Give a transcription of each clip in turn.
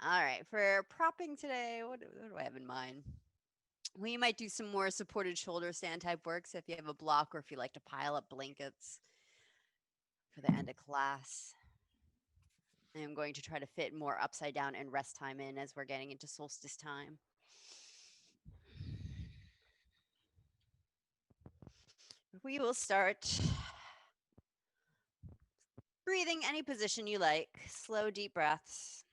All right, for propping today, what do I have in mind? We might do some more supported shoulder stand type work. So if you have a block or if you like to pile up blankets for the end of class, I'm going to try to fit more upside down and rest time in as we're getting into solstice time. We will start breathing any position you like, slow, deep breaths.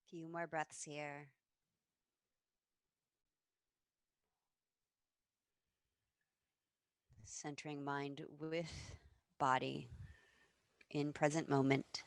Few more breaths here. Centering mind with body in present moment.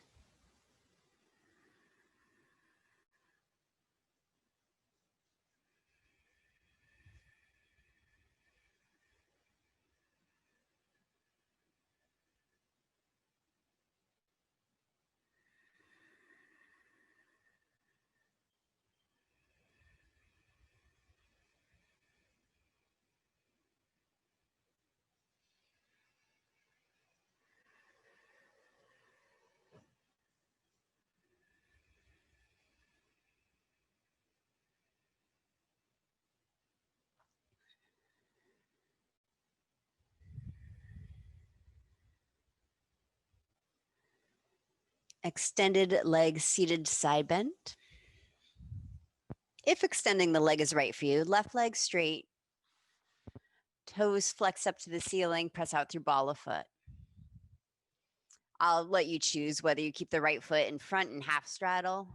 Extended leg seated side bend. If extending the leg is right for you, left leg straight, toes flex up to the ceiling, press out through ball of foot. I'll let you choose whether you keep the right foot in front and half straddle.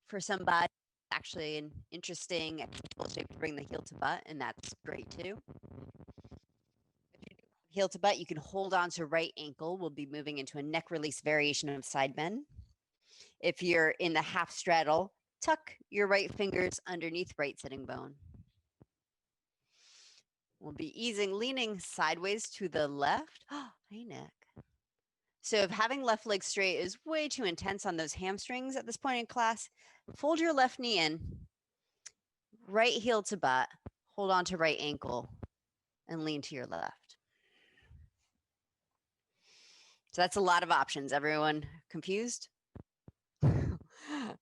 For somebody, actually an interesting shape to bring the heel to butt, and that's great too. Heel to butt, you can hold on to right ankle. We'll be moving into a neck release variation of side bend. If you're in the half straddle, tuck your right fingers underneath right sitting bone. We'll be leaning sideways to the left. Oh, hey, neck. So if having left leg straight is way too intense on those hamstrings at this point in class, fold your left knee in, right heel to butt, hold on to right ankle, and lean to your left. So that's a lot of options. Everyone confused?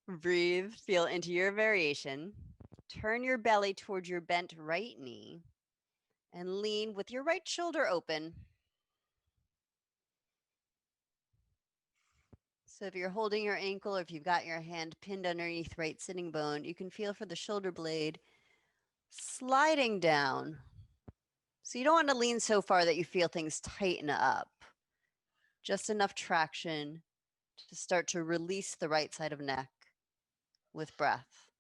Breathe, feel into your variation. Turn your belly towards your bent right knee and lean with your right shoulder open. So if you're holding your ankle or if you've got your hand pinned underneath right sitting bone, you can feel for the shoulder blade sliding down. So you don't want to lean so far that you feel things tighten up. Just enough traction to start to release the right side of neck with breath.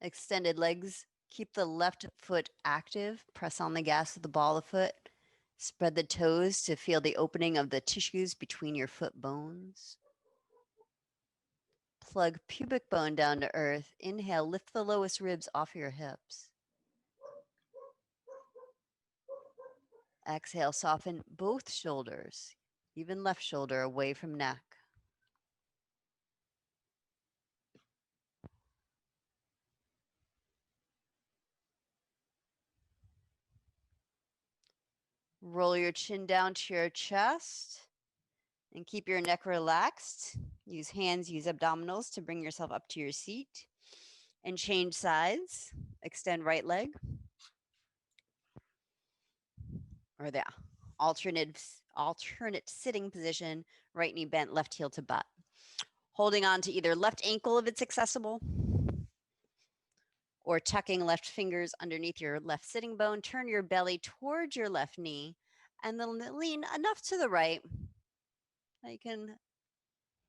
Extended legs. Keep the left foot active. Press on the gas with the ball of foot. Spread the toes to feel the opening of the tissues between your foot bones. Plug pubic bone down to earth. Inhale, lift the lowest ribs off your hips. Exhale, soften both shoulders, even left shoulder away from neck. Roll your chin down to your chest and keep your neck relaxed. Use hands, use abdominals to bring yourself up to your seat and change sides. Extend right leg or the alternate sitting position, right knee bent, left heel to butt. Holding on to either left ankle if it's accessible, or tucking left fingers underneath your left sitting bone. Turn your belly towards your left knee and then lean enough to the right that you can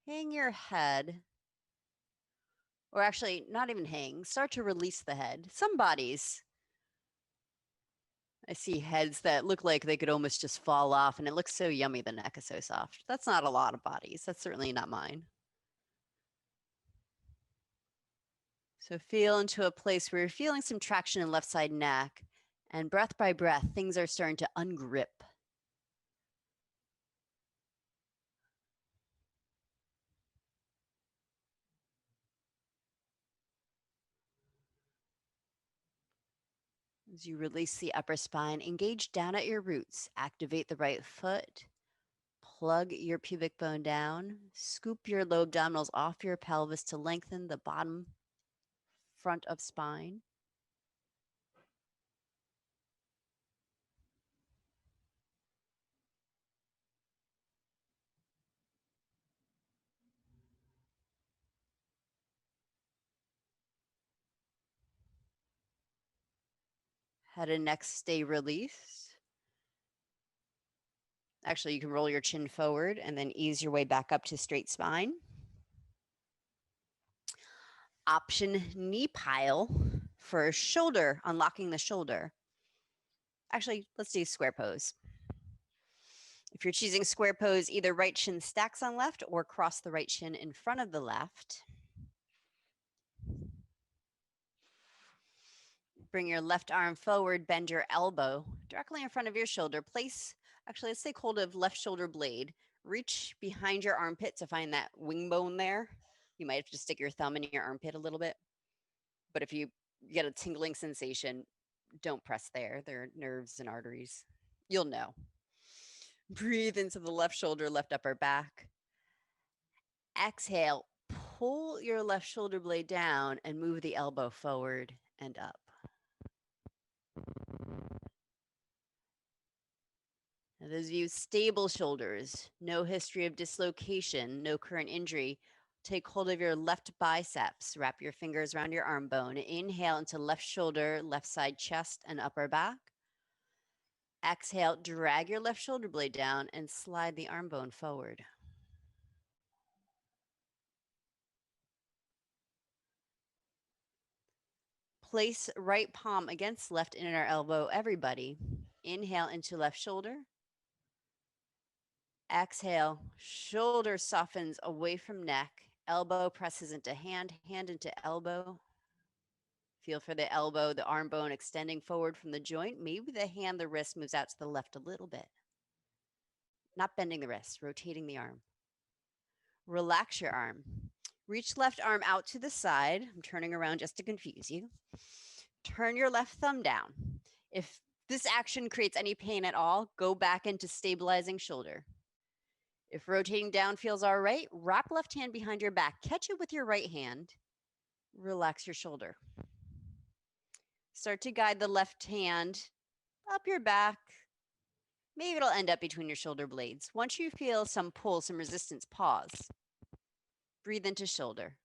hang your head, or actually not even hang, start to release the head. Some bodies, I see heads that look like they could almost just fall off, and it looks so yummy, the neck is so soft. That's not a lot of bodies. That's certainly not mine. So feel into a place where you're feeling some traction in left side neck, and breath by breath, things are starting to ungrip. As you release the upper spine, engage down at your roots, activate the right foot, plug your pubic bone down, scoop your low abdominals off your pelvis to lengthen the bottom front of spine. Head and neck stay released. Actually, you can roll your chin forward and then ease your way back up to straight spine. Option knee pile for shoulder, unlocking the shoulder. Actually, let's do square pose. If you're choosing square pose, either right shin stacks on left or cross the right shin in front of the left. Bring your left arm forward, bend your elbow directly in front of your shoulder. Actually, let's take hold of left shoulder blade. Reach behind your armpit to find that wing bone there. You might have to stick your thumb in your armpit a little bit. But if you get a tingling sensation, don't press there. There are nerves and arteries. You'll know. Breathe into the left shoulder, left upper back. Exhale, pull your left shoulder blade down and move the elbow forward and up. Now, those of you stable shoulders, no history of dislocation, no current injury, take hold of your left biceps, wrap your fingers around your arm bone. Inhale into left shoulder, left side chest and upper back. Exhale, drag your left shoulder blade down and slide the arm bone forward. Place right palm against left inner elbow, everybody. Inhale into left shoulder. Exhale, shoulder softens away from neck. Elbow presses into hand, hand into elbow. Feel for the elbow, the arm bone extending forward from the joint. Maybe the hand, the wrist moves out to the left a little bit. Not bending the wrist, rotating the arm. Relax your arm. Reach left arm out to the side. I'm turning around just to confuse you. Turn your left thumb down. If this action creates any pain at all, go back into stabilizing shoulder. If rotating down feels all right, wrap left hand behind your back. Catch it with your right hand. Relax your shoulder. Start to guide the left hand up your back. Maybe it'll end up between your shoulder blades. Once you feel some pull, some resistance, pause. Breathe into shoulder.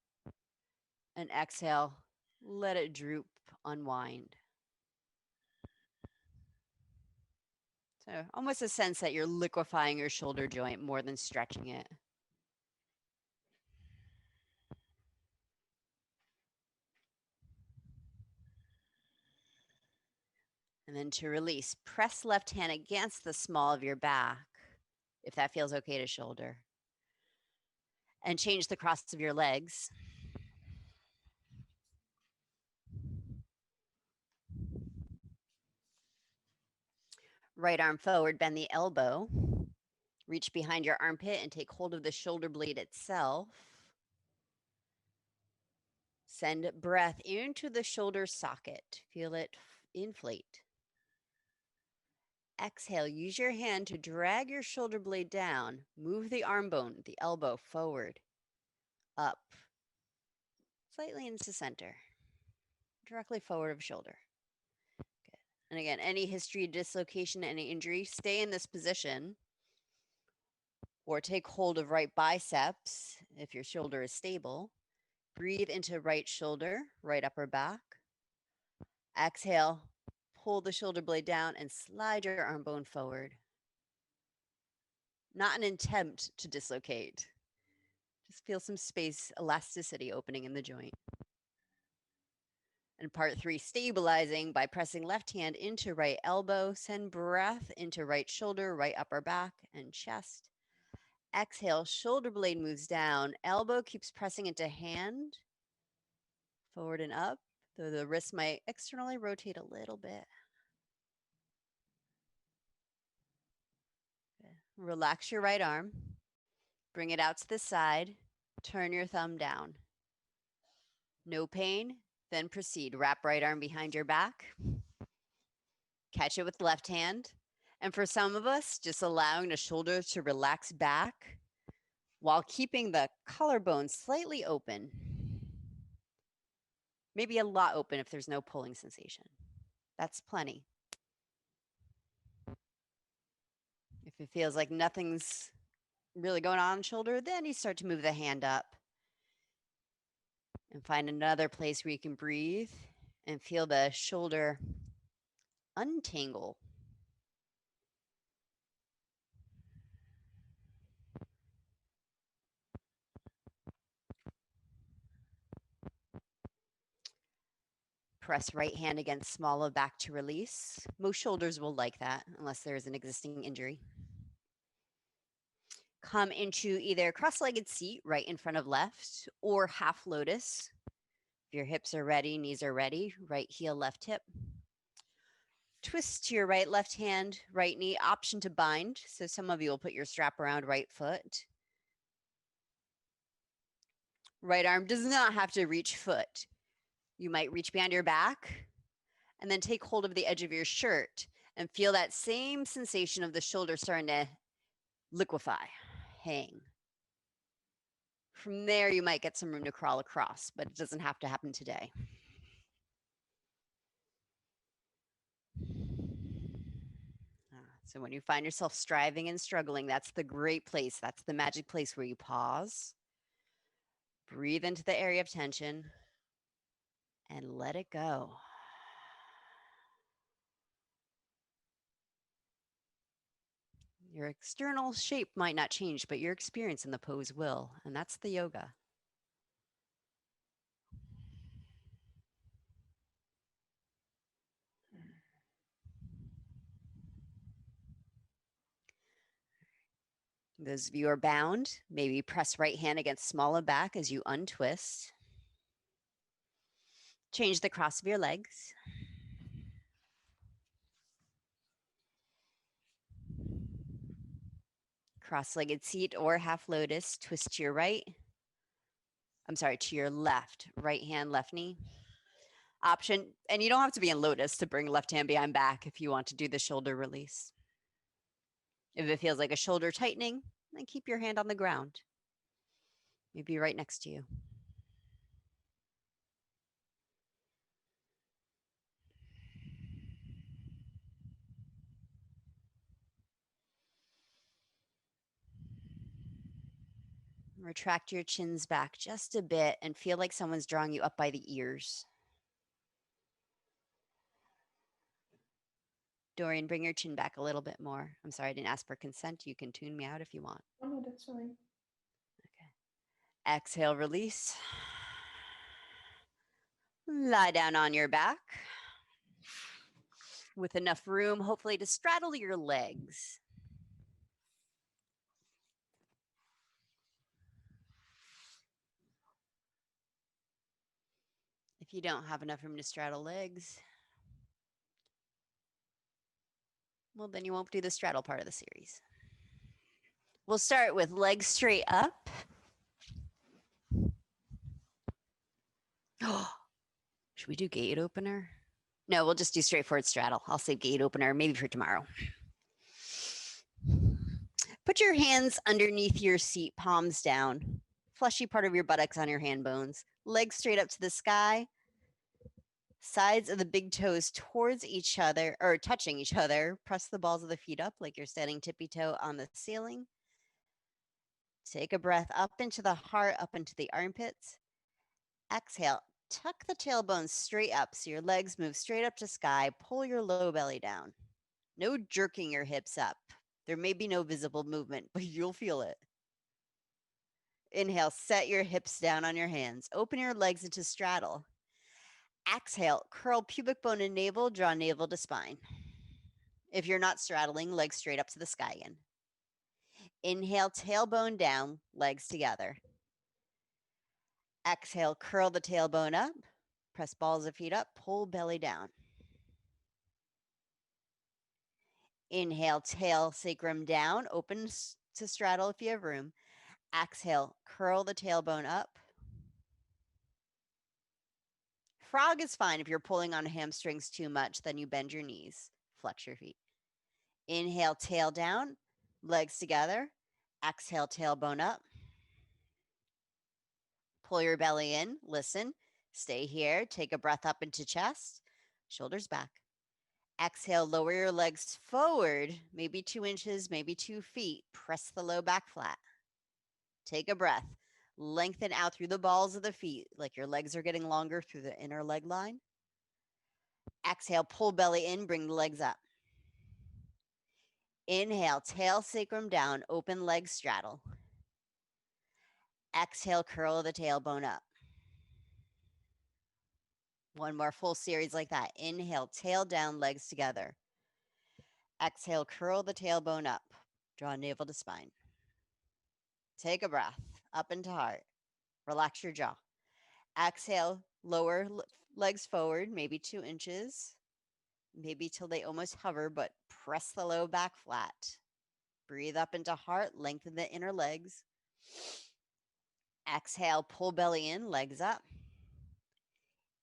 And exhale, let it droop, unwind. So almost a sense that you're liquefying your shoulder joint more than stretching it. And then to release, press left hand against the small of your back, if that feels okay to shoulder. And change the cross of your legs. Right arm forward, bend the elbow. Reach behind your armpit and take hold of the shoulder blade itself. Send breath into the shoulder socket. Feel it inflate. Exhale, use your hand to drag your shoulder blade down. Move the arm bone, the elbow forward, up, slightly into center, directly forward of shoulder. Good. And again, any history of dislocation, any injury, stay in this position. Or take hold of right biceps if your shoulder is stable. Breathe into right shoulder, right upper back. Exhale, pull the shoulder blade down and slide your arm bone forward. Not an attempt to dislocate. Just feel some space, elasticity opening in the joint. And part 3, stabilizing by pressing left hand into right elbow. Send breath into right shoulder, right upper back and chest. Exhale, shoulder blade moves down. Elbow keeps pressing into hand. Forward and up, though the wrist might externally rotate a little bit. Okay. Relax your right arm. Bring it out to the side. Turn your thumb down. No pain. Then proceed. Wrap right arm behind your back. Catch it with left hand. And for some of us, just allowing the shoulder to relax back while keeping the collarbone slightly open. Maybe a lot open if there's no pulling sensation. That's plenty. If it feels like nothing's really going on the shoulder, then you start to move the hand up and find another place where you can breathe and feel the shoulder untangle. Press right hand against small of back to release. Most shoulders will like that unless there's an existing injury. Come into either cross-legged seat right in front of left or half lotus. If your hips are ready, knees are ready, right heel, left hip. Twist to your right, left hand, right knee, option to bind. So some of you will put your strap around right foot. Right arm does not have to reach foot. You might reach behind your back and then take hold of the edge of your shirt and feel that same sensation of the shoulder starting to liquefy, hang. From there, you might get some room to crawl across, but it doesn't have to happen today. So when you find yourself striving and struggling, that's the great place. That's the magic place where you pause, breathe into the area of tension, and let it go. Your external shape might not change, but your experience in the pose will, and that's the yoga. Those of you who are bound, maybe press right hand against small of back as you untwist. Change the cross of your legs. Cross-legged seat or half lotus, twist to your right. I'm sorry, to your left. Right hand, left knee. Option, and you don't have to be in lotus to bring left hand behind back if you want to do the shoulder release. If it feels like a shoulder tightening, then keep your hand on the ground. Maybe right next to you. Retract your chins back just a bit and feel like someone's drawing you up by the ears. Dorian, bring your chin back a little bit more. I'm sorry, I didn't ask for consent. You can tune me out if you want. Oh, no, that's fine. Okay. Exhale, release. Lie down on your back with enough room, hopefully, to straddle your legs. If you don't have enough room to straddle legs, well, then you won't do the straddle part of the series. We'll start with legs straight up. Should we do gate opener? No, we'll just do straightforward straddle. I'll save gate opener maybe for tomorrow. Put your hands underneath your seat, palms down. Fleshy part of your buttocks on your hand bones. Legs straight up to the sky. Sides of the big toes towards each other or touching each other. Press the balls of the feet up like you're standing tippy toe on the ceiling. Take a breath up into the heart, up into the armpits. Exhale, tuck the tailbone straight up so your legs move straight up to sky. Pull your low belly down. No jerking your hips up. There may be no visible movement, but you'll feel it. Inhale, set your hips down on your hands. Open your legs into straddle. Exhale, curl pubic bone and navel, draw navel to spine. If you're not straddling, legs straight up to the sky again. Inhale, tailbone down, legs together. Exhale, curl the tailbone up, press balls of feet up, pull belly down. Inhale, tail sacrum down, open to straddle if you have room. Exhale, curl the tailbone up. Frog is fine if you're pulling on hamstrings too much, then you bend your knees, flex your feet. Inhale, tail down, legs together. Exhale, tailbone up. Pull your belly in, listen, stay here, take a breath up into chest, shoulders back. Exhale, lower your legs forward, maybe 2 inches, maybe 2 feet. Press the low back flat. Take a breath. Lengthen out through the balls of the feet, like your legs are getting longer through the inner leg line. Exhale, pull belly in, bring the legs up. Inhale, tail sacrum down, open legs straddle. Exhale, curl the tailbone up. One more full series like that. Inhale, tail down, legs together. Exhale, curl the tailbone up. Draw navel to spine. Take a breath up into heart. Relax your jaw. Exhale, lower legs forward, maybe 2 inches, maybe till they almost hover, but press the low back flat. Breathe up into heart, lengthen the inner legs. Exhale, pull belly in, legs up.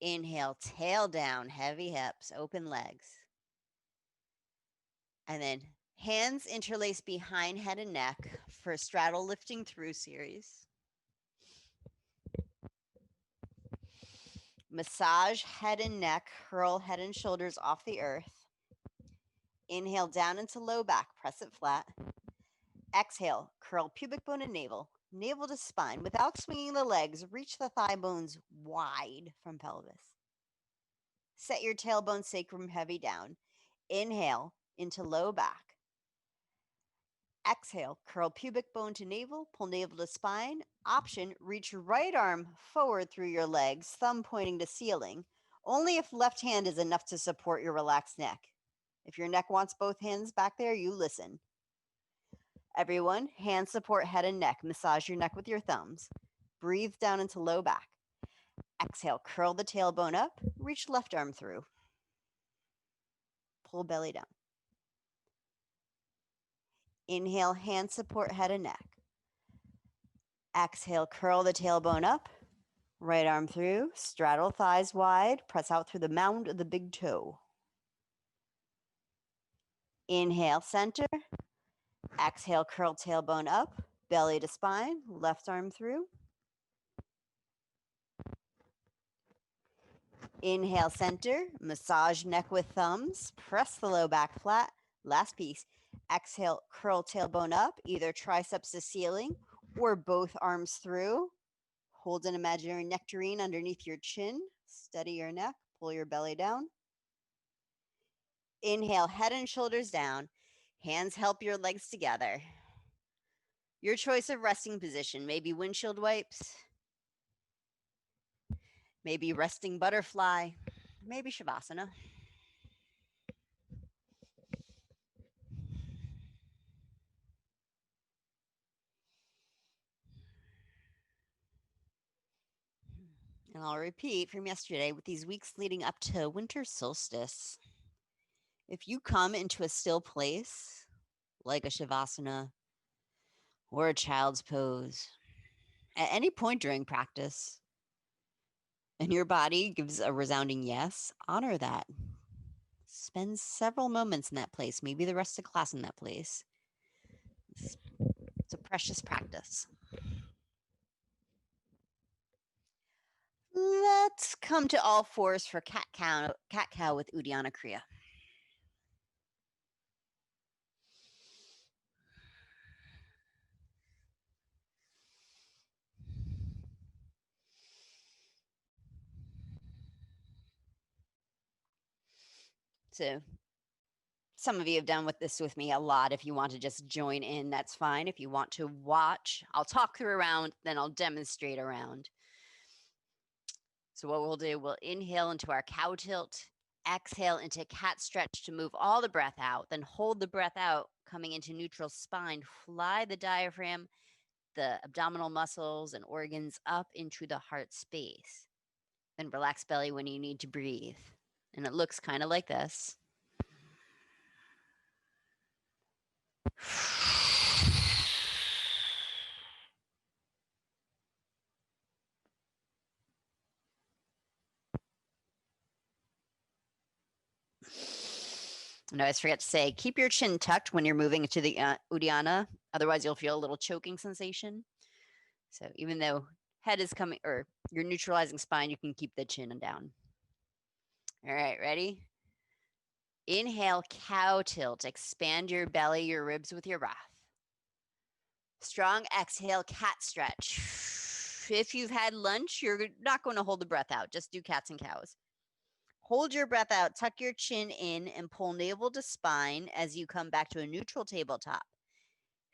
Inhale, tail down, heavy hips, open legs. And then hands interlace behind head and neck for a straddle lifting through series. Massage head and neck, curl head and shoulders off the earth. Inhale down into low back, press it flat. Exhale, curl pubic bone and navel, navel to spine. Without swinging the legs, reach the thigh bones wide from pelvis. Set your tailbone sacrum heavy down. Inhale into low back. Exhale, curl pubic bone to navel, pull navel to spine. Option, reach right arm forward through your legs, thumb pointing to ceiling. Only if left hand is enough to support your relaxed neck. If your neck wants both hands back there, you listen. Everyone, hands support head and neck. Massage your neck with your thumbs. Breathe down into low back. Exhale, curl the tailbone up. Reach left arm through. Pull belly down. Inhale, hands support head and neck. Exhale, curl the tailbone up. Right arm through. Straddle thighs wide. Press out through the mound of the big toe. Inhale, center. Exhale, curl tailbone up. Belly to spine. Left arm through. Inhale, center. Massage neck with thumbs. Press the low back flat. Last piece. Exhale, curl tailbone up. Either triceps to ceiling or both arms through. Hold an imaginary nectarine underneath your chin. Steady your neck. Pull your belly down. Inhale, head and shoulders down. Hands help your legs together. Your choice of resting position, maybe windshield wipes, maybe resting butterfly, maybe Shavasana. And I'll repeat from yesterday with these weeks leading up to winter solstice. If you come into a still place, like a Shavasana or a child's pose, at any point during practice, and your body gives a resounding yes, honor that. Spend several moments in that place, maybe the rest of class in that place. It's a precious practice. Let's come to all fours for cat-cow with Uddiyana Kriya. So some of you have done this with me a lot. If you want to just join in, that's fine. If you want to watch, I'll talk through a round, then I'll demonstrate a round. So what we'll do, we'll inhale into our cow tilt, exhale into cat stretch to move all the breath out, then hold the breath out, coming into neutral spine, fly the diaphragm, the abdominal muscles and organs up into the heart space. Then relax belly when you need to breathe. And it looks kind of like this. And I always forget to say, keep your chin tucked when you're moving to the Uddiyana. Otherwise, you'll feel a little choking sensation. So even though head is coming, or you're neutralizing spine, you can keep the chin down. All right, ready? Inhale, cow tilt. Expand your belly, your ribs with your breath. Strong exhale, cat stretch. If you've had lunch, you're not going to hold the breath out. Just do cats and cows. Hold your breath out, tuck your chin in, and pull navel to spine as you come back to a neutral tabletop.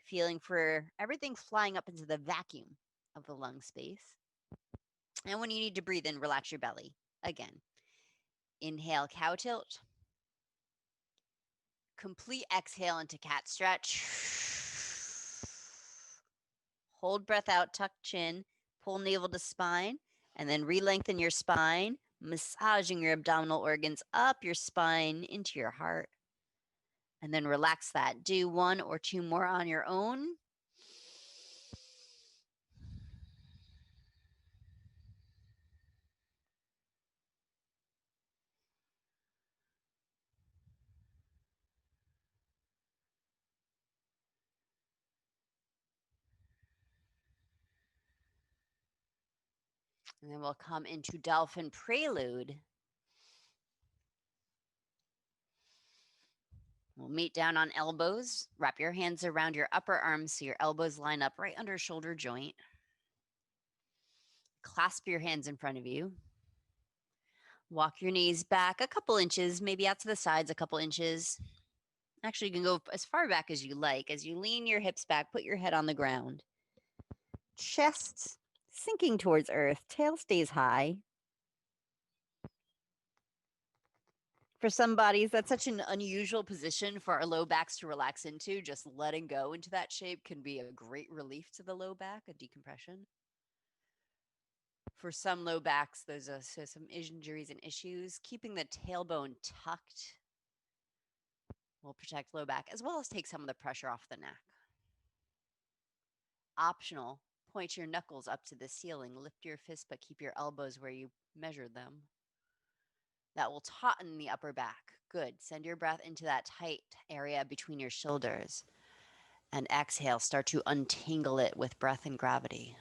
Feeling for everything flying up into the vacuum of the lung space. And when you need to breathe in, relax your belly. Again, inhale, cow tilt. Complete exhale into cat stretch. Hold breath out, tuck chin, pull navel to spine, and then re-lengthen your spine, massaging your abdominal organs up your spine into your heart. And then relax that. Do 1 or 2 more on your own. And then we'll come into Dolphin Prelude. We'll meet down on elbows. Wrap your hands around your upper arms so your elbows line up right under shoulder joint. Clasp your hands in front of you. Walk your knees back a couple inches, maybe out to the sides a couple inches. Actually, you can go as far back as you like. As you lean your hips back, put your head on the ground. Chest sinking towards earth. Tail stays high. For some bodies, that's such an unusual position for our low backs to relax into. Just letting go into that shape can be a great relief to the low back, a decompression. For some low backs, there's some injuries and issues. Keeping the tailbone tucked will protect low back, as well as take some of the pressure off the neck. Optional, point your knuckles up to the ceiling. Lift your fists, but keep your elbows where you measured them. That will tauten the upper back. Good. Send your breath into that tight area between your shoulders. And exhale, start to untangle it with breath and gravity.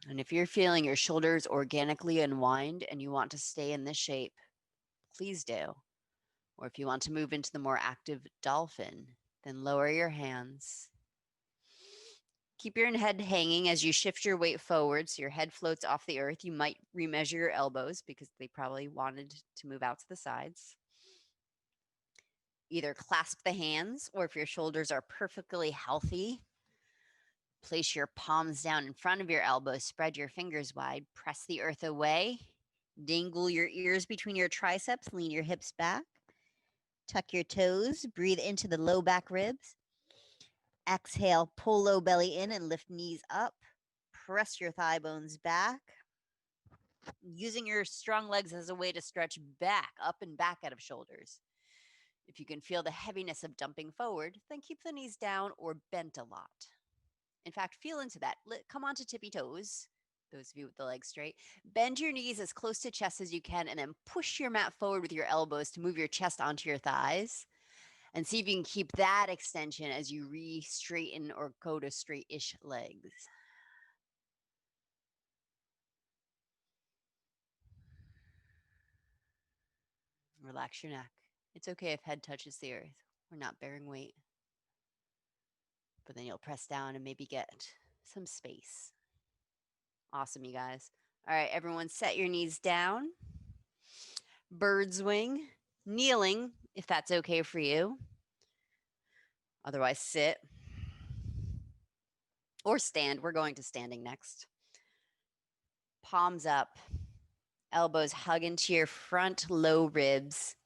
And if you're feeling your shoulders organically unwind and you want to stay in this shape, please do. Or if you want to move into the more active dolphin, then lower your hands. Keep your head hanging as you shift your weight forward so your head floats off the earth. You might remeasure your elbows because they probably wanted to move out to the sides. Either clasp the hands, or if your shoulders are perfectly healthy, place your palms down in front of your elbows, spread your fingers wide, press the earth away, dangle your ears between your triceps, lean your hips back, tuck your toes, breathe into the low back ribs. Exhale, pull low belly in and lift knees up. Press your thigh bones back. Using your strong legs as a way to stretch back, up and back out of shoulders. If you can feel the heaviness of dumping forward, then keep the knees down or bent a lot. In fact, feel into that. Come onto tippy toes, those of you with the legs straight. Bend your knees as close to chest as you can, and then push your mat forward with your elbows to move your chest onto your thighs. And see if you can keep that extension as you re-straighten or go to straight-ish legs. Relax your neck. It's okay if head touches the earth. We're not bearing weight. but then you'll press down and maybe get some space. Awesome, you guys. All right, everyone, set your knees down. Bird's wing, kneeling, if that's okay for you. Otherwise, sit or stand. We're going to standing next. Palms up, elbows hug into your front low ribs.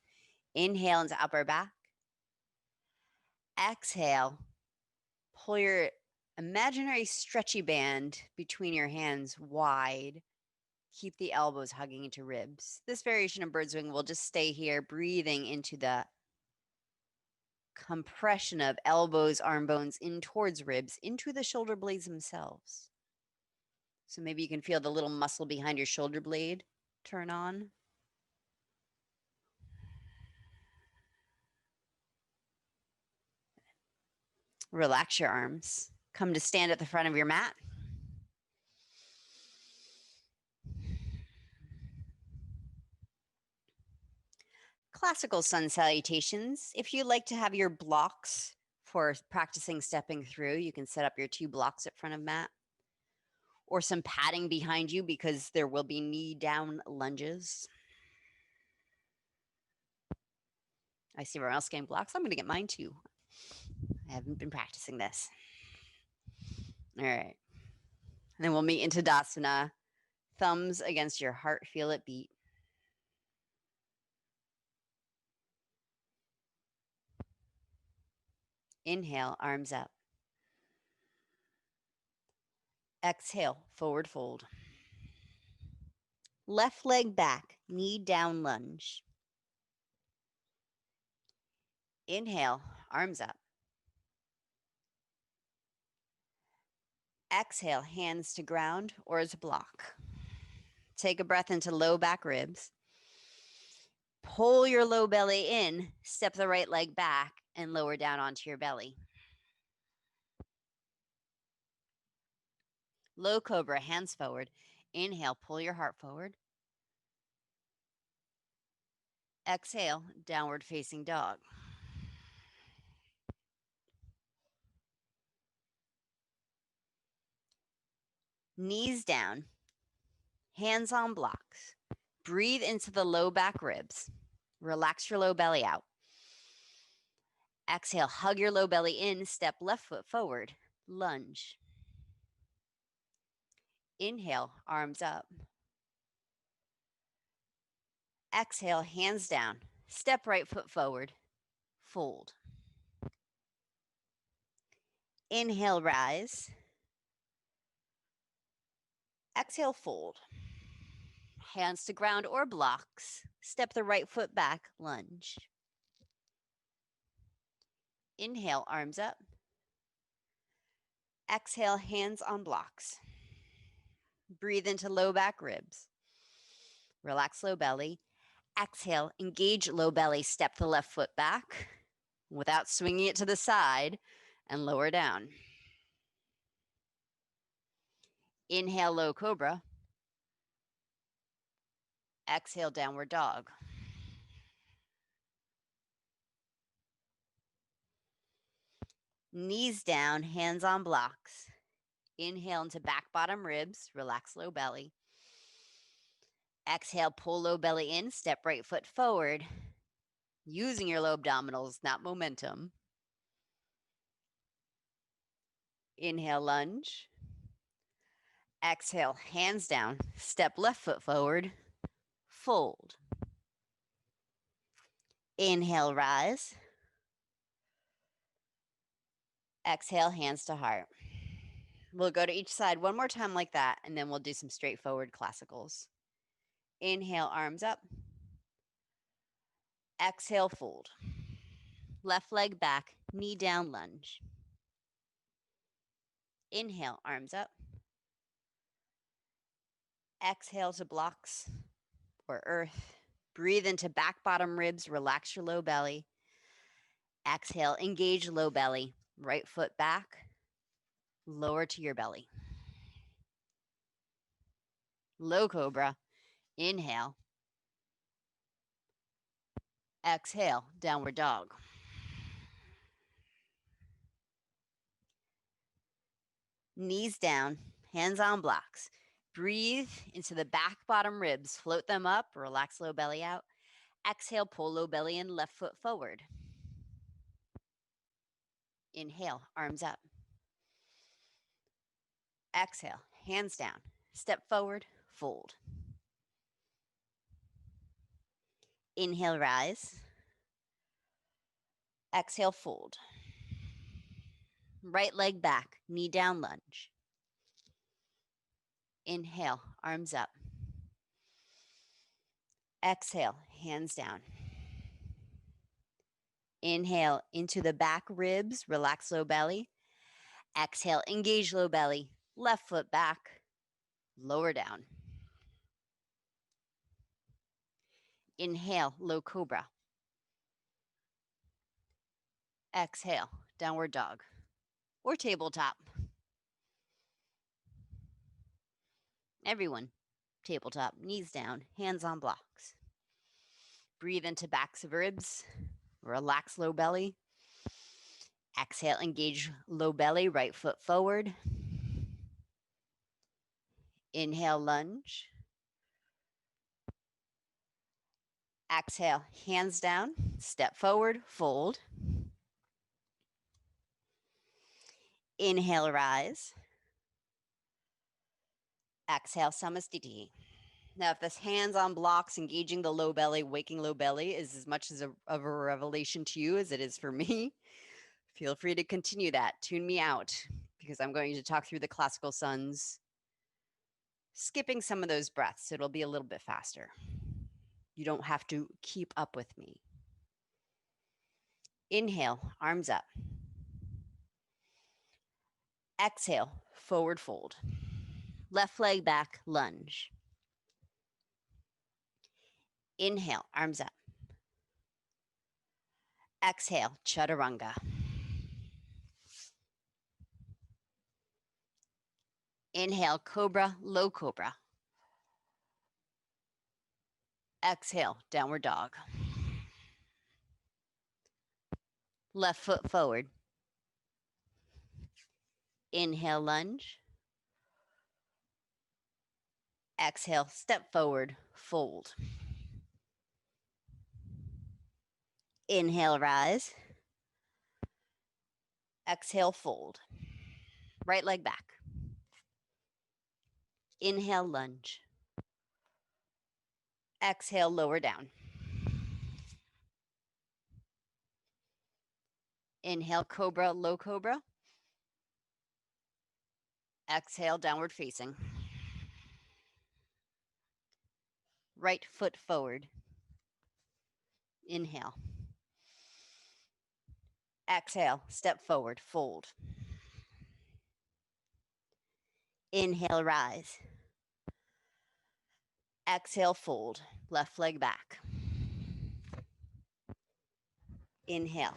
Inhale into upper back. Exhale, pull your imaginary stretchy band between your hands wide. Keep the elbows hugging into ribs. This variation of bird's wing will just stay here, breathing into the compression of elbows, arm bones in towards ribs, into the shoulder blades themselves. So maybe you can feel the little muscle behind your shoulder blade turn on. Relax your arms. Come to stand at the front of your mat. Classical sun salutations. If you like to have your blocks for practicing stepping through, you can set up your 2 blocks at front of mat or some padding behind you because there will be knee down lunges. I see everyone else getting blocks. I'm going to get mine too. I haven't been practicing this. All right. And then we'll meet into Tadasana. Thumbs against your heart, feel it beat. Inhale, arms up. Exhale, forward fold. Left leg back, knee down lunge. Inhale, arms up. Exhale, hands to ground or as a block. Take a breath into low back ribs. Pull your low belly in, step the right leg back, and lower down onto your belly. Low cobra, hands forward. Inhale, pull your heart forward. Exhale, downward facing dog. Knees down, hands on blocks. Breathe into the low back ribs. Relax your low belly out. Exhale, hug your low belly in, step left foot forward, lunge. Inhale, arms up. Exhale, hands down, step right foot forward, fold. Inhale, rise. Exhale, fold. Hands to ground or blocks. Step the right foot back, lunge. Inhale, arms up. Exhale, hands on blocks. Breathe into low back ribs. Relax low belly. Exhale, engage low belly. Step the left foot back without swinging it to the side and lower down. Inhale, low cobra. Exhale, downward dog. Knees down, hands on blocks. Inhale into back bottom ribs. Relax low belly. Exhale, pull low belly in. Step right foot forward. Using your low abdominals, not momentum. Inhale, lunge. Exhale, hands down. Step left foot forward. Fold. Inhale, rise. Exhale, hands to heart. We'll go to each side one more time like that, and then we'll do some straightforward classicals. Inhale, arms up. Exhale, fold. Left leg back, knee down, lunge. Inhale, arms up. Exhale to blocks or earth. Breathe into back bottom ribs, relax your low belly. Exhale, engage low belly. Right foot back, lower to your belly. Low cobra. Inhale. Exhale, downward dog. Knees down, hands on blocks. Breathe into the back bottom ribs. Float them up, relax low belly out. Exhale, pull low belly in, left foot forward. Inhale, arms up. Exhale, hands down. Step forward, fold. Inhale, rise. Exhale, fold. Right leg back, knee down, lunge. Inhale, arms up. Exhale, hands down. Inhale into the back ribs, relax low belly. Exhale, engage low belly, left foot back, lower down. Inhale, low cobra. Exhale, downward dog or tabletop. Everyone, tabletop, knees down, hands on blocks. Breathe into backs of ribs, relax low belly. Exhale, engage low belly, right foot forward. Inhale, lunge. Exhale, hands down, step forward, fold. Inhale, rise. Exhale, Samasthiti. Now, if this hands on blocks, engaging the low belly, waking low belly is as much of a revelation to you as it is for me, feel free to continue that. Tune me out because I'm going to talk through the classical suns, skipping some of those breaths. It'll be a little bit faster. You don't have to keep up with me. Inhale, arms up. Exhale, forward fold. Left leg back, lunge. Inhale, arms up. Exhale, chaturanga. Inhale, cobra, low cobra. Exhale, downward dog. Left foot forward. Inhale, lunge. Exhale, step forward, fold. Inhale, rise. Exhale, fold. Right leg back. Inhale, lunge. Exhale, lower down. Inhale, cobra, low cobra. Exhale, downward facing. Right foot forward. Inhale. Exhale, step forward, fold. Inhale, rise. Exhale, fold. Left leg back. Inhale.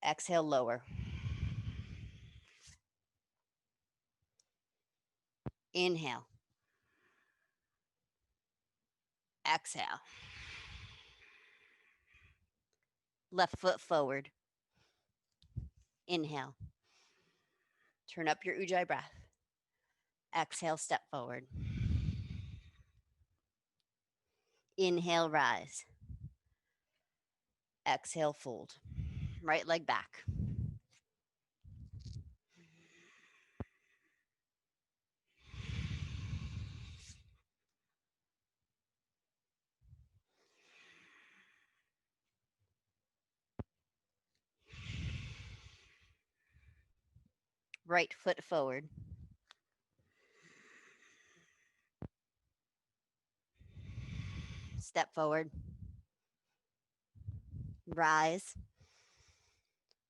Exhale, lower. Inhale. Exhale. Left foot forward. Inhale. Turn up your Ujjayi breath. Exhale, step forward. Inhale, rise. Exhale, fold. Right leg back. Right foot forward. Step forward. Rise.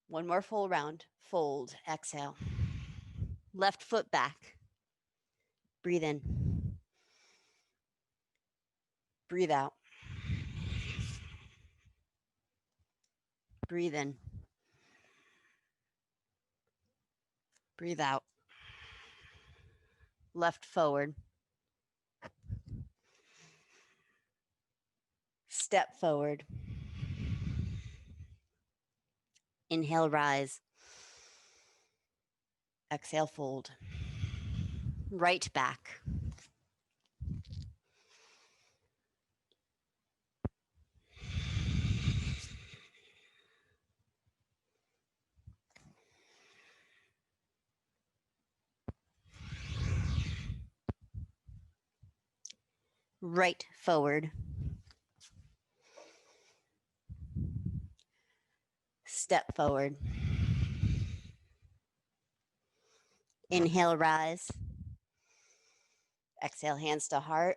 One more full round. Fold. Exhale. Left foot back. Breathe in. Breathe out. Breathe in. Breathe out. Left forward. Step forward. Inhale, rise. Exhale, fold. Right back. Right forward. Step forward. Inhale, rise. Exhale, hands to heart.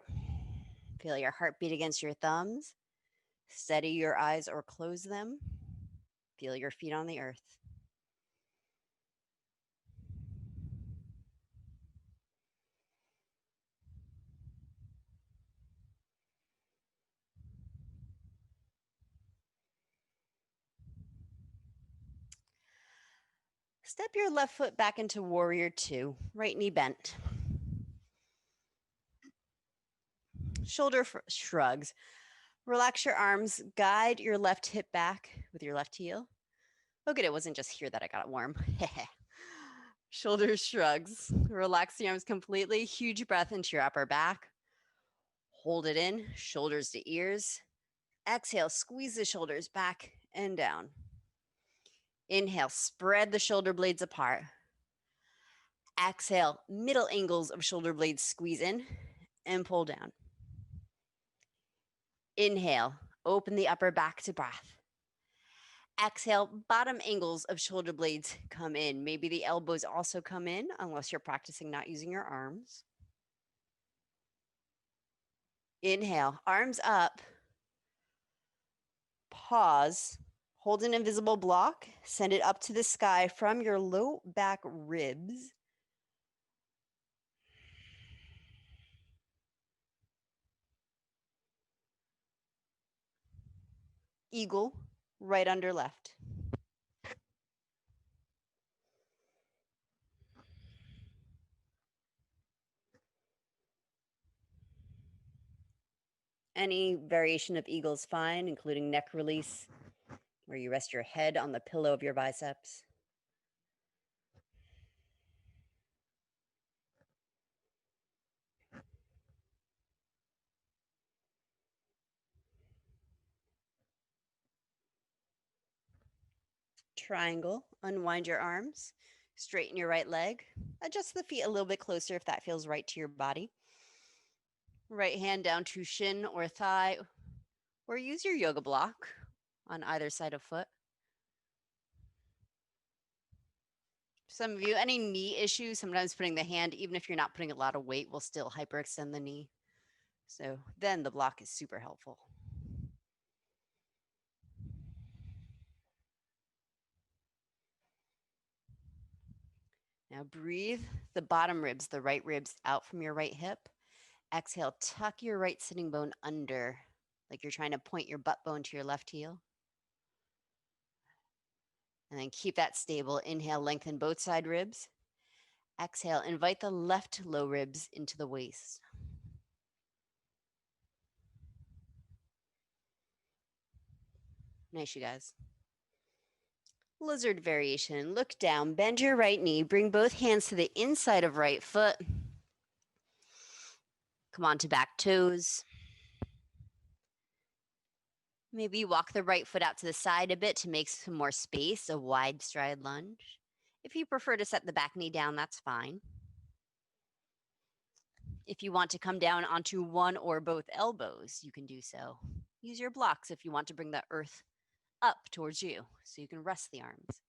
Feel your heartbeat against your thumbs. Steady your eyes or close them. Feel your feet on the earth. Step your left foot back into warrior two, right knee bent. Shoulder shrugs. Relax your arms. Guide your left hip back with your left heel. Oh, good. It wasn't just here that I got warm. Shoulder shrugs. Relax the arms completely. Huge breath into your upper back. Hold it in. Shoulders to ears. Exhale. Squeeze the shoulders back and down. Inhale. Spread the shoulder blades apart. Exhale. Middle angles of shoulder blades squeeze in and pull down. Inhale. Open the upper back to breath. Exhale, bottom angles of shoulder blades come in. Maybe the elbows also come in, unless you're practicing not using your arms. Inhale, arms up. Pause. Hold an invisible block. Send it up to the sky from your low back ribs. Eagle, right under left. Any variation of eagle is fine, including neck release, where you rest your head on the pillow of your biceps. Triangle, unwind your arms, straighten your right leg, adjust the feet a little bit closer if that feels right to your body. Right hand down to shin or thigh, or use your yoga block on either side of foot. Some of you, any knee issues, sometimes putting the hand, even if you're not putting a lot of weight, will still hyperextend the knee. So then the block is super helpful. Now breathe the bottom ribs, the right ribs out from your right hip. Exhale, tuck your right sitting bone under, like you're trying to point your butt bone to your left heel. And then keep that stable. Inhale, lengthen both side ribs. Exhale, invite the left low ribs into the waist. Nice, you guys. Lizard variation. Look down, bend your right knee, bring both hands to the inside of right foot. Come on to back toes. Maybe walk the right foot out to the side a bit to make some more space, a wide stride lunge. If you prefer to set the back knee down, that's fine. If you want to come down onto one or both elbows, you can do so. Use your blocks if you want to bring the earth up towards you so you can rest the arms.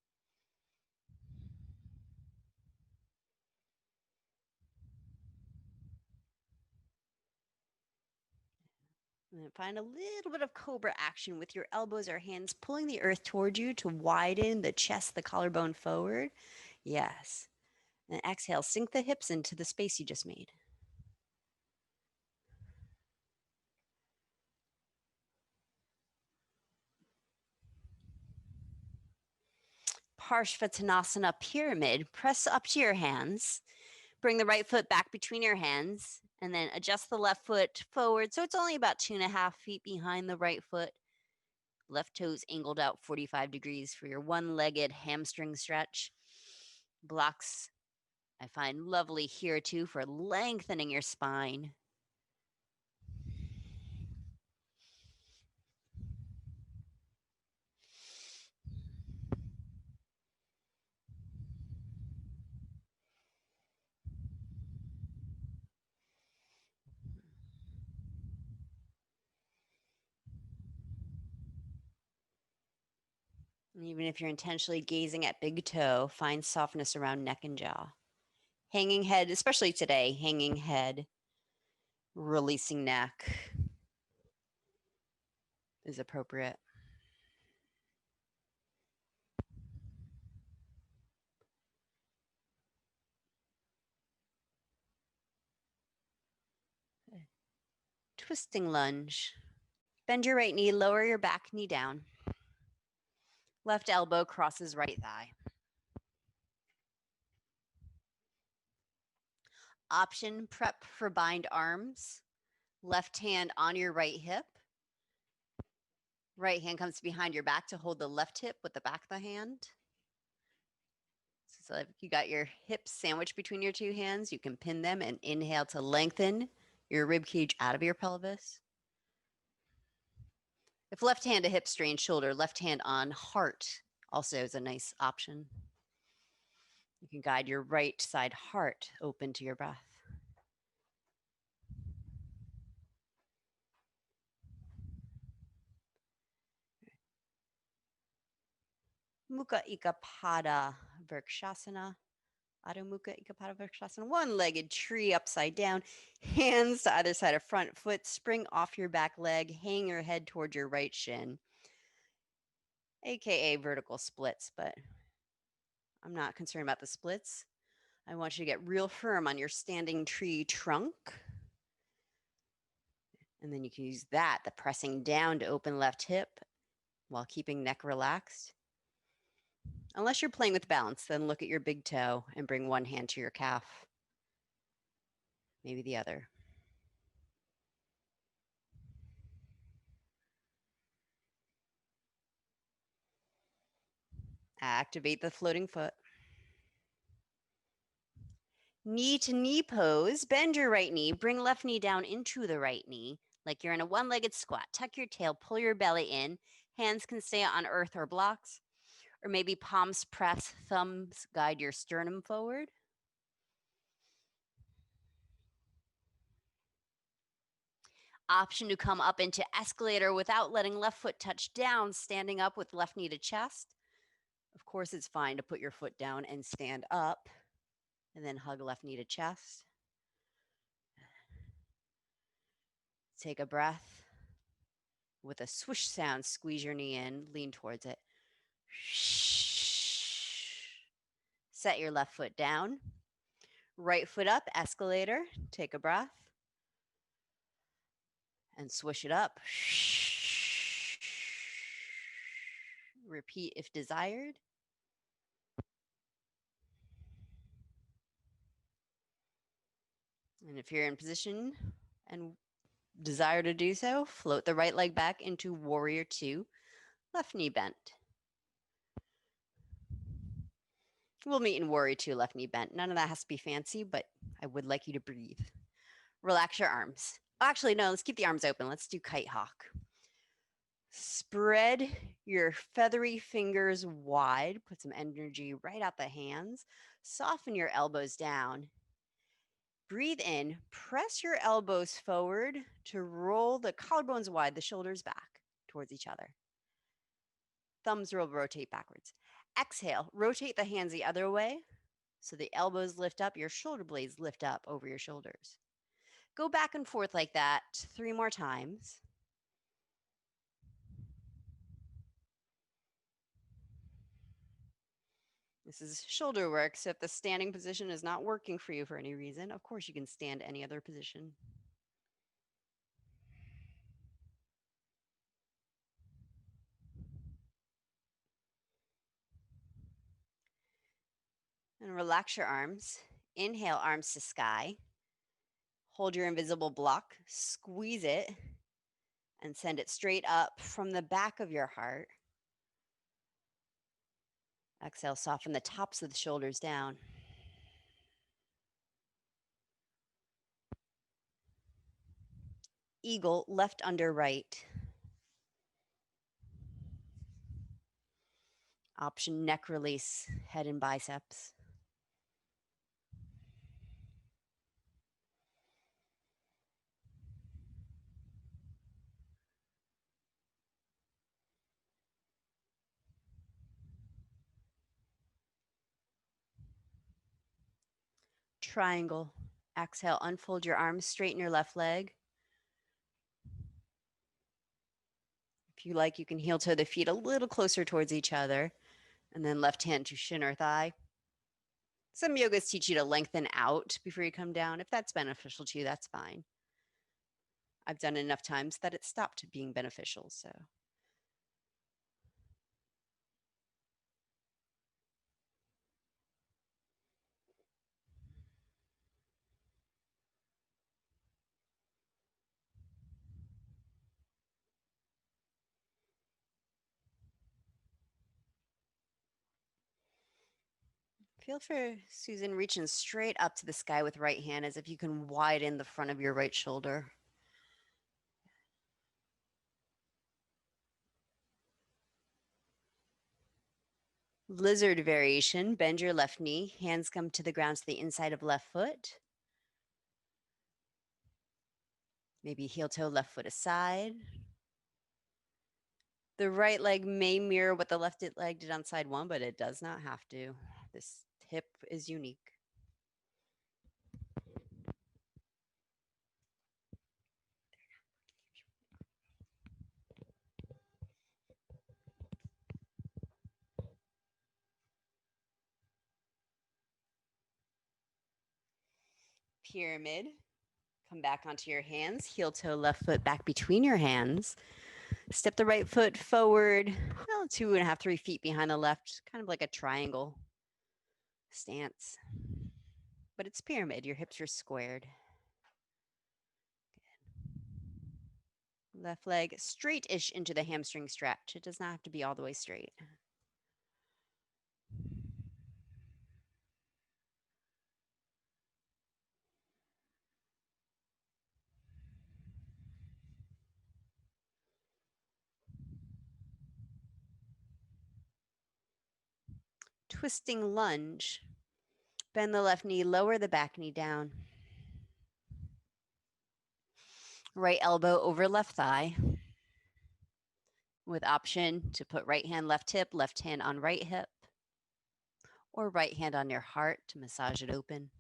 And then find a little bit of cobra action with your elbows or hands pulling the earth towards you to widen the chest, the collarbone forward. Yes. And exhale, sink the hips into the space you just made. Parshvattanasana pyramid. Press up to your hands. Bring the right foot back between your hands and then adjust the left foot forward. So it's only about 2.5 feet behind the right foot. Left toes angled out 45 degrees for your one-legged hamstring stretch. Blocks I find lovely here too for lengthening your spine. And even if you're intentionally gazing at big toe, find softness around neck and jaw. Hanging head, especially today, hanging head, releasing neck is appropriate. Twisting lunge. Bend your right knee, lower your back knee down. Left elbow crosses right thigh. Option, prep for bind arms. Left hand on your right hip. Right hand comes behind your back to hold the left hip with the back of the hand. So if you got your hips sandwiched between your two hands, you can pin them and inhale to lengthen your rib cage out of your pelvis. If left hand to hip, strain shoulder, left hand on heart also is a nice option. You can guide your right side heart open to your breath. Mukha Ikapada Vrikshasana. Adho Mukha Ikapada Vrikshasana. One-legged tree upside down. Hands to either side of front foot. Spring off your back leg. Hang your head towards your right shin. AKA vertical splits, but I'm not concerned about the splits. I want you to get real firm on your standing tree trunk. And then you can use that, the pressing down to open left hip while keeping neck relaxed. Unless you're playing with balance, then look at your big toe and bring one hand to your calf, maybe the other. Activate the floating foot. Knee to knee pose. Bend your right knee. Bring left knee down into the right knee, like you're in a one-legged squat. Tuck your tail, pull your belly in. Hands can stay on earth or blocks, or maybe palms press, thumbs guide your sternum forward. Option to come up into escalator without letting left foot touch down, standing up with left knee to chest. Of course, it's fine to put your foot down and stand up and then hug left knee to chest. Take a breath. With a swoosh sound, squeeze your knee in, lean towards it. Set your left foot down. Right foot up, escalator. Take a breath. And swish it up. Repeat if desired. And if you're in position and desire to do so, float the right leg back into warrior two, left knee bent. We'll meet in warrior two, left knee bent. None of that has to be fancy, but I would like you to breathe. Relax your arms. Actually, no, let's keep the arms open. Let's do kite hawk. Spread your feathery fingers wide. Put some energy right out the hands. Soften your elbows down. Breathe in. Press your elbows forward to roll the collarbones wide, the shoulders back towards each other. Thumbs will rotate backwards. Exhale. Rotate the hands the other way so the elbows lift up, your shoulder blades lift up over your shoulders. Go back and forth like that 3 more times. This is shoulder work, so if the standing position is not working for you for any reason, of course you can stand any other position. And relax your arms. Inhale, arms to sky. Hold your invisible block, squeeze it, and send it straight up from the back of your heart. Exhale, soften the tops of the shoulders down. Eagle, left under right. Option neck release, head and biceps. Triangle. Exhale, unfold your arms, straighten your left leg. If you like, you can heel toe the feet a little closer towards each other, and then left hand to shin or thigh. Some yogas teach you to lengthen out before you come down. If that's beneficial to you, that's fine. I've done it enough times that it stopped being beneficial, so. Feel for, Susan, reaching straight up to the sky with right hand as if you can widen the front of your right shoulder. Lizard variation, bend your left knee, hands come to the ground to the inside of left foot. Maybe heel toe, left foot aside. The right leg may mirror what the left leg did on side one, but it does not have to. This hip is unique. Pyramid. Come back onto your hands, heel toe, left foot back between your hands. Step the right foot forward, 2.5, 3 feet behind the left, kind of like a triangle stance. But it's pyramid, your hips are squared. Good. Left leg straight-ish into the hamstring stretch. It does not have to be all the way straight. Twisting lunge. Bend the left knee, lower the back knee down. Right elbow over left thigh. With option to put right hand, left hip, left hand on right hip, or right hand on your heart to massage it open.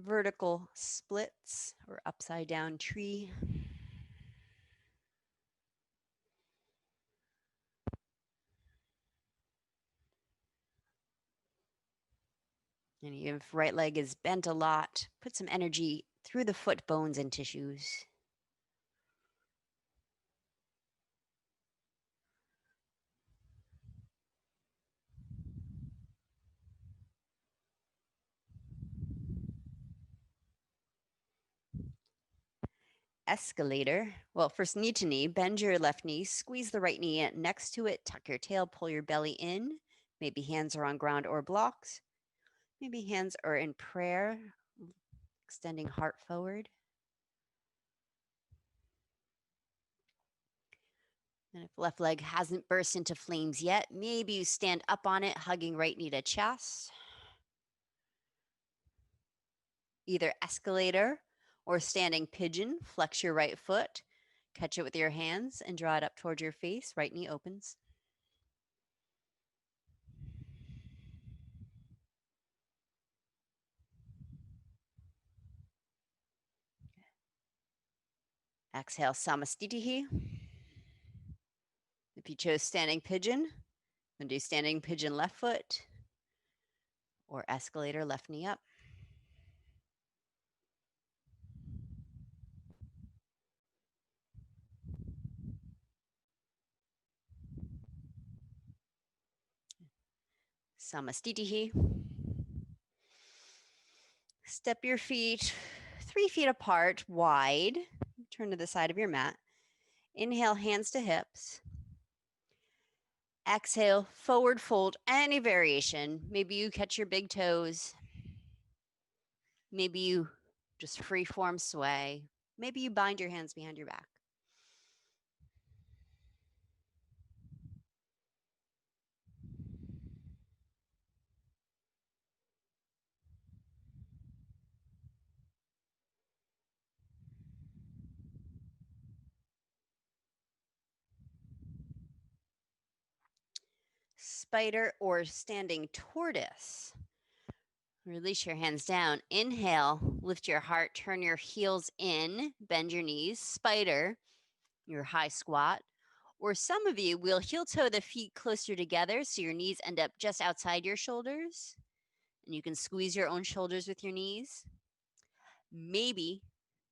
Vertical splits or upside down tree. And if right leg is bent a lot, put some energy through the foot bones and tissues. Escalator. Well, first knee to knee, bend your left knee, squeeze the right knee next to it, tuck your tail, pull your belly in. Maybe hands are on ground or blocks. Maybe hands are in prayer, extending heart forward. And if left leg hasn't burst into flames yet, maybe you stand up on it, hugging right knee to chest. Either escalator or standing pigeon. Flex your right foot, catch it with your hands, and draw it up towards your face. Right knee opens. Exhale, Samastitihi. If you chose standing pigeon, then do standing pigeon left foot or escalator left knee up. Samastitihi. Step your feet 3 feet apart, wide. Turn to the side of your mat. Inhale, hands to hips. Exhale, forward fold, any variation. Maybe you catch your big toes. Maybe you just free form sway. Maybe you bind your hands behind your back. Spider or standing tortoise. Release your hands down. Inhale, lift your heart, turn your heels in, bend your knees. Spider, your high squat. Or some of you will heel toe the feet closer together so your knees end up just outside your shoulders. And you can squeeze your own shoulders with your knees. Maybe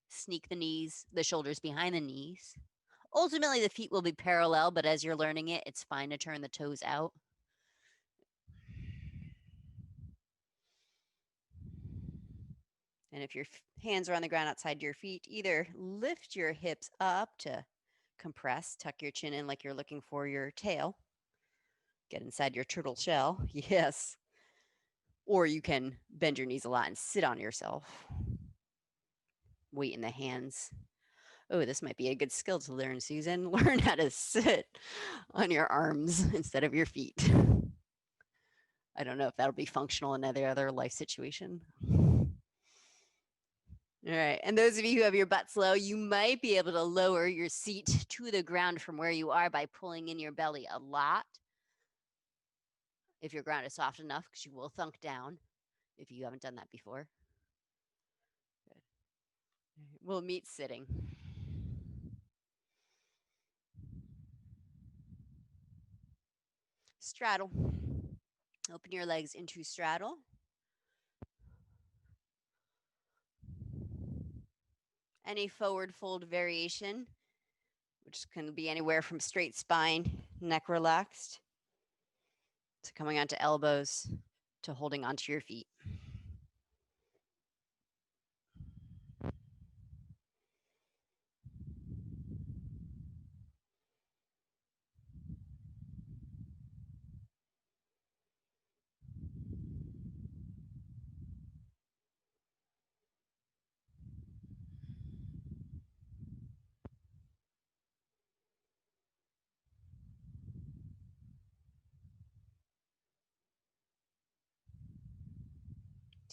sneak the shoulders behind the knees. Ultimately, the feet will be parallel, but as you're learning it, it's fine to turn the toes out. And if your hands are on the ground outside your feet, either lift your hips up to compress, tuck your chin in like you're looking for your tail. Get inside your turtle shell. Yes. Or you can bend your knees a lot and sit on yourself. Weight in the hands. Oh, this might be a good skill to learn, Susan. Learn how to sit on your arms instead of your feet. I don't know if that'll be functional in any other life situation. All right. And those of you who have your butts low, you might be able to lower your seat to the ground from where you are by pulling in your belly a lot. If your ground is soft enough, because you will thunk down if you haven't done that before. Good. We'll meet sitting. Straddle. Open your legs into straddle. Any forward fold variation, which can be anywhere from straight spine, neck relaxed, to coming onto elbows, to holding onto your feet.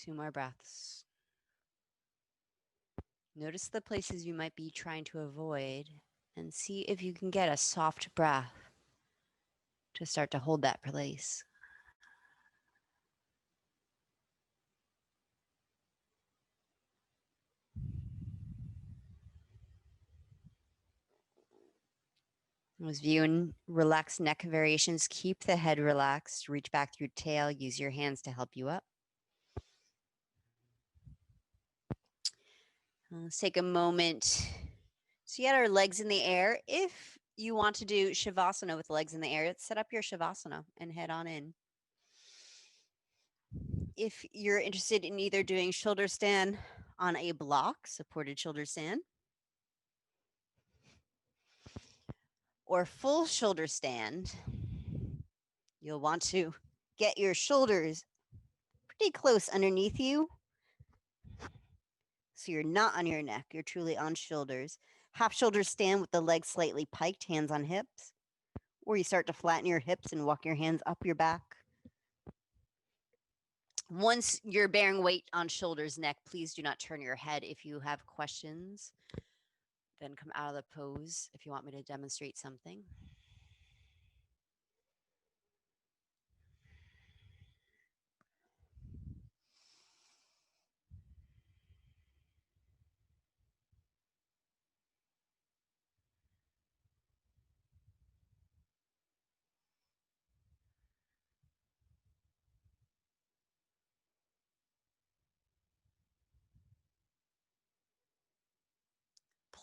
Two more breaths. Notice the places you might be trying to avoid and see if you can get a soft breath to start to hold that place. Those view and relaxed neck variations. Keep the head relaxed. Reach back through tail. Use your hands to help you up. Let's take a moment. So you got our legs in the air. If you want to do Shavasana with legs in the air, set up your Shavasana and head on in. If you're interested in either doing shoulder stand on a block, supported shoulder stand, or full shoulder stand, you'll want to get your shoulders pretty close underneath you. So you're not on your neck, you're truly on shoulders. Half shoulder stand with the legs slightly piked, hands on hips. Or you start to flatten your hips and walk your hands up your back. Once you're bearing weight on shoulders, neck, please do not turn your head. If you have questions, then come out of the pose if you want me to demonstrate something.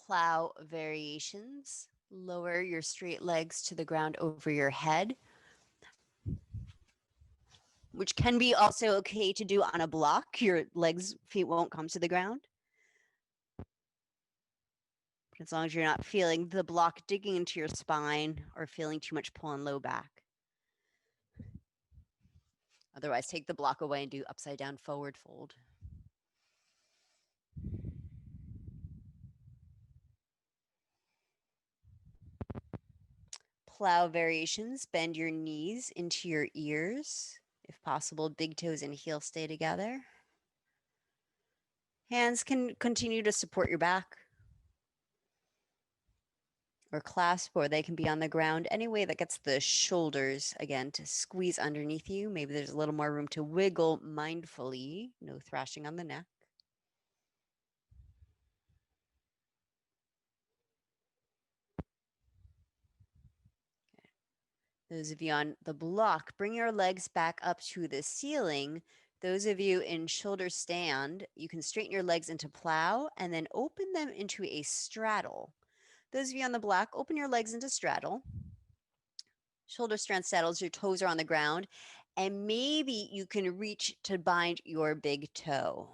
Plow variations. Lower your straight legs to the ground over your head. which can be also okay to do on a block. Your legs, feet won't come to the ground. But as long as you're not feeling the block digging into your spine or feeling too much pull in low back. Otherwise, take the block away and do upside down forward fold. Plow variations, bend your knees into your ears. If possible, big toes and heels stay together. Hands can continue to support your back or clasp, or they can be on the ground. Any way that gets the shoulders, again, to squeeze underneath you. Maybe there's a little more room to wiggle mindfully. No thrashing on the neck. Those of you on the block, bring your legs back up to the ceiling. Those of you in shoulder stand, you can straighten your legs into plow and then open them into a straddle. Those of you on the block, open your legs into straddle. Shoulder strand straddles, your toes are on the ground, and maybe you can reach to bind your big toe.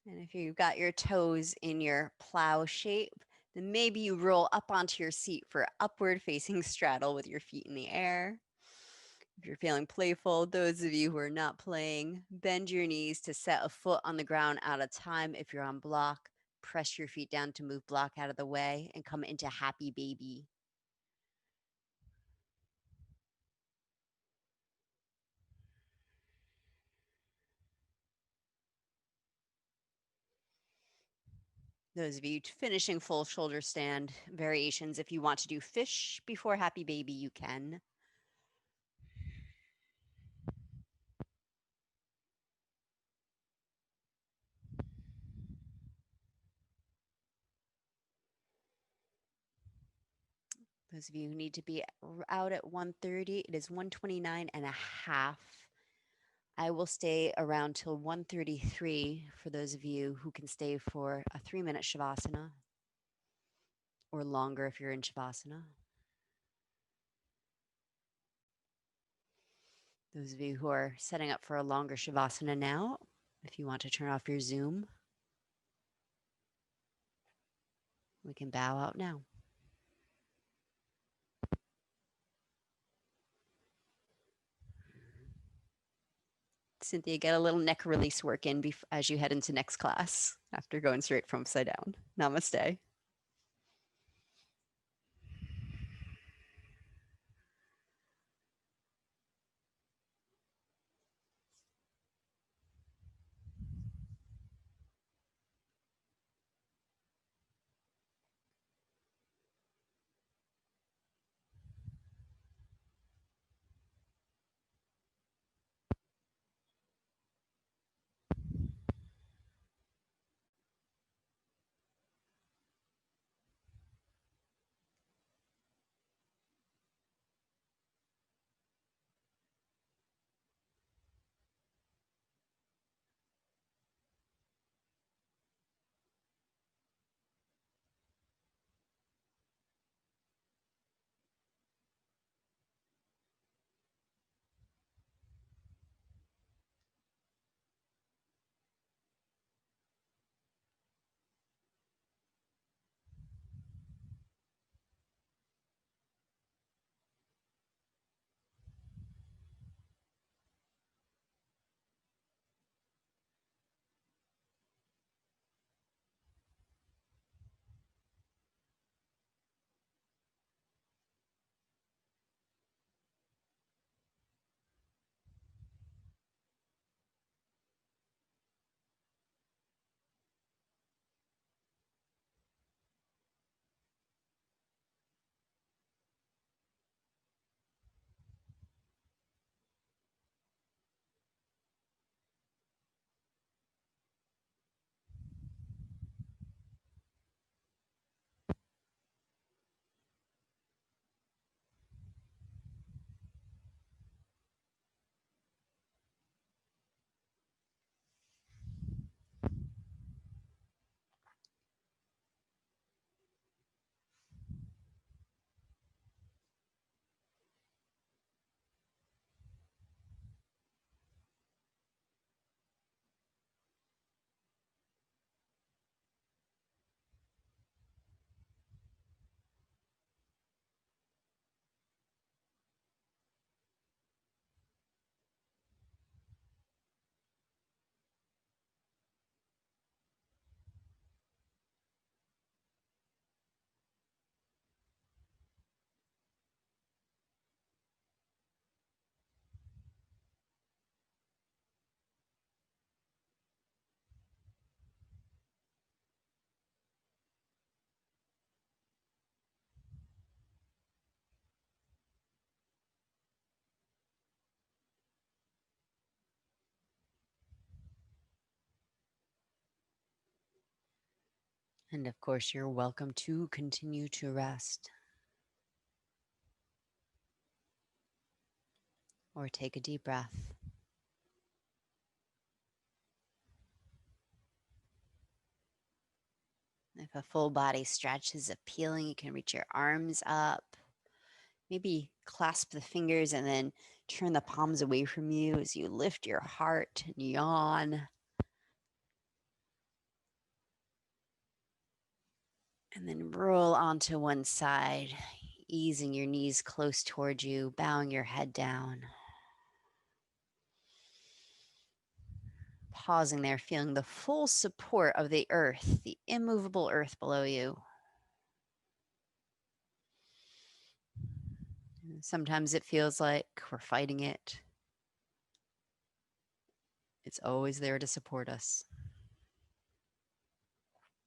And if you've got your toes in your plow shape, then maybe you roll up onto your seat for upward facing straddle with your feet in the air. If you're feeling playful, those of you who are not playing, bend your knees to set a foot on the ground at a time. If you're on block, press your feet down to move block out of the way and come into happy baby. Those of you finishing full shoulder stand variations, if you want to do fish before happy baby, you can. Those of you who need to be out at 1:30, it is 1:29 and a half. I will stay around till 1:33 for those of you who can stay for a 3-minute Shavasana or longer if you're in Shavasana. Those of you who are setting up for a longer Shavasana now, if you want to turn off your Zoom, we can bow out now. Cynthia, get a little neck release work in as you head into next class after going straight from upside down. Namaste. And of course, you're welcome to continue to rest or take a deep breath. If a full body stretch is appealing, you can reach your arms up. Maybe clasp the fingers and then turn the palms away from you as you lift your heart and yawn. And then roll onto one side, easing your knees close towards you, bowing your head down. Pausing there, feeling the full support of the earth, the immovable earth below you. Sometimes it feels like we're fighting it. It's always there to support us.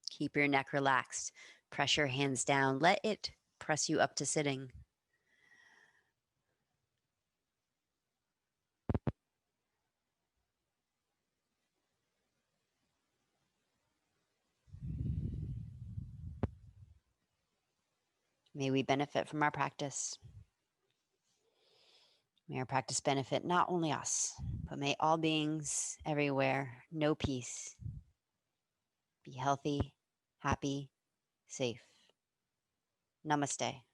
Keep your neck relaxed. Press your hands down. Let it press you up to sitting. May we benefit from our practice. May our practice benefit not only us, but may all beings everywhere know peace, be healthy, happy, safe. Namaste.